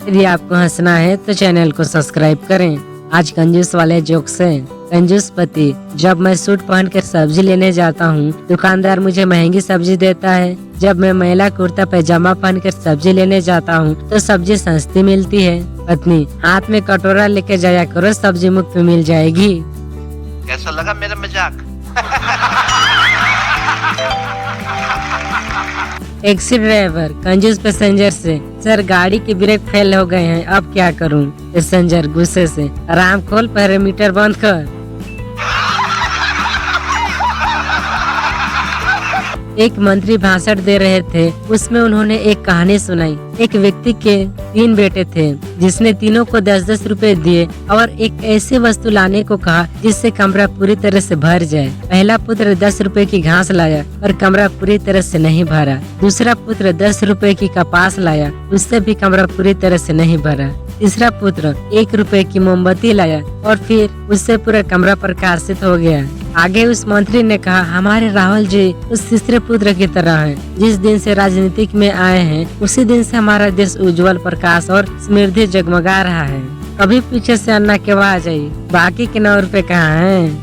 यदि आपको हंसना है तो चैनल को सब्सक्राइब करें। आज कंजूस वाले जोक्स हैं। कंजूस पति, जब मैं सूट पहनकर सब्जी लेने जाता हूँ, दुकानदार मुझे महंगी सब्जी देता है। जब मैं महिला कुर्ता पैजामा पहनकर सब्जी लेने जाता हूँ तो सब्जी सस्ती मिलती है। पत्नी, हाथ में कटोरा लेके जाया करो, सब्जी मुफ्त में मिल जाएगी। कैसा लगा मेरा मजाक? टैक्सी ड्राइवर कंजूस पैसेंजर से, सर गाड़ी के ब्रेक फेल हो गए हैं, अब क्या करूं? पैसेंजर गुस्से से, आराम खोल, पहले मीटर बंद कर। एक मंत्री भाषण दे रहे थे, उसमें उन्होंने एक कहानी सुनाई। एक व्यक्ति के 3 बेटे थे, जिसने तीनों को 10-10 रुपए दिए और एक ऐसी वस्तु लाने को कहा जिससे कमरा पूरी तरह से भर जाए। पहला पुत्र 10 रुपए की घास लाया और कमरा पूरी तरह से नहीं भरा। दूसरा पुत्र 10 रुपए की कपास लाया, उससे भी कमरा पूरी तरह से नहीं भरा। तीसरा पुत्र 1 रुपए की मोमबत्ती लाया और फिर उससे पूरा कमरा प्रकाशित हो गया। आगे उस मंत्री ने कहा, हमारे राहुल जी उस तीसरे पुत्र की तरह हैं। जिस दिन से राजनीतिक में आए हैं, उसी दिन से हमारा देश उज्जवल प्रकाश और समृद्धि जगमगा रहा है। कभी पीछे से अन्ना के आवाज आई, बाकी के 9 रुपए कहाँ हैं?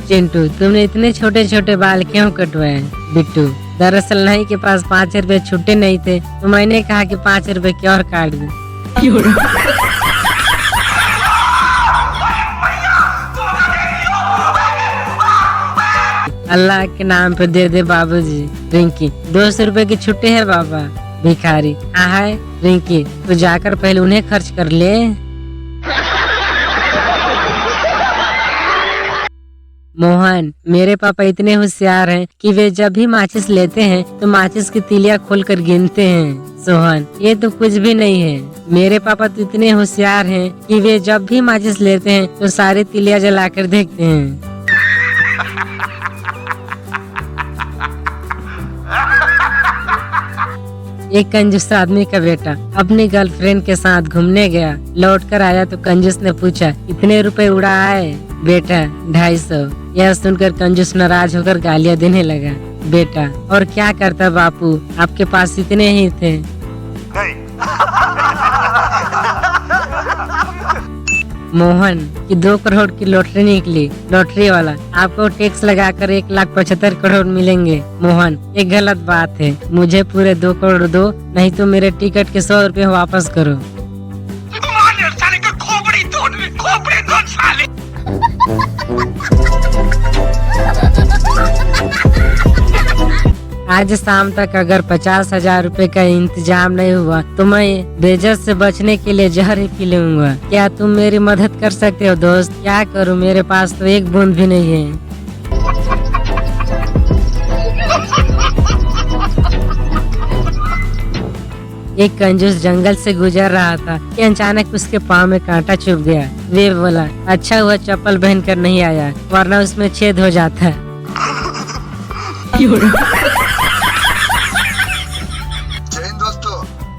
चिंटू, तुमने इतने छोटे छोटे बाल क्यों कटवाए? बिट्टू, दरअसल नहीं के पास 5 रुपए छुट्टे नहीं थे, तो मैंने कहा कि 5 रुपए की और काट दूं। अल्लाह के नाम पे दे दे बाबूजी। रिंकी, 200 रुपए की छुट्टी है बाबा। भिखारी, हाँ है रिंकी, तो जाकर पहले उन्हें खर्च कर ले। मोहन, मेरे पापा इतने होशियार हैं कि वे जब भी माचिस लेते हैं तो माचिस की तीलियां खोलकर गिनते हैं। सोहन, ये तो कुछ भी नहीं है। मेरे पापा तो इतने होशियार हैं कि वे जब भी माचिस लेते हैं तो सारी तीलियां जलाकर देखते हैं। एक कंजूस आदमी का बेटा अपनी गर्लफ्रेंड के साथ घूमने गया। लौट कर आया तो कंजूस ने पूछा, कितने रुपए उड़ाए? बेटा, 250। यह सुनकर कंजूस नाराज होकर गालियां देने लगा। बेटा, और क्या करता बापू, आपके पास इतने ही थे। मोहन की 2 करोड़ की लॉटरी निकली। लॉटरी वाला, आपको टैक्स लगाकर 1,75,00,000 करोड़ मिलेंगे। मोहन, एक गलत बात है, मुझे पूरे 2 करोड़ दो, नहीं तो मेरे टिकट के 100 रुपए वापस करो। आज शाम तक अगर 50,000 रुपए का इंतजाम नहीं हुआ तो मैं बेइज्जत से बचने के लिए जहर ही पी लूंगा। क्या तुम मेरी मदद कर सकते हो दोस्त? क्या करूं, मेरे पास तो एक बूंद भी नहीं है। एक कंजूस जंगल से गुजर रहा था कि अचानक उसके पाँव में कांटा चुभ गया। वे बोला, अच्छा हुआ चप्पल पहनकर नहीं आया, वरना उसमें छेद हो जाता।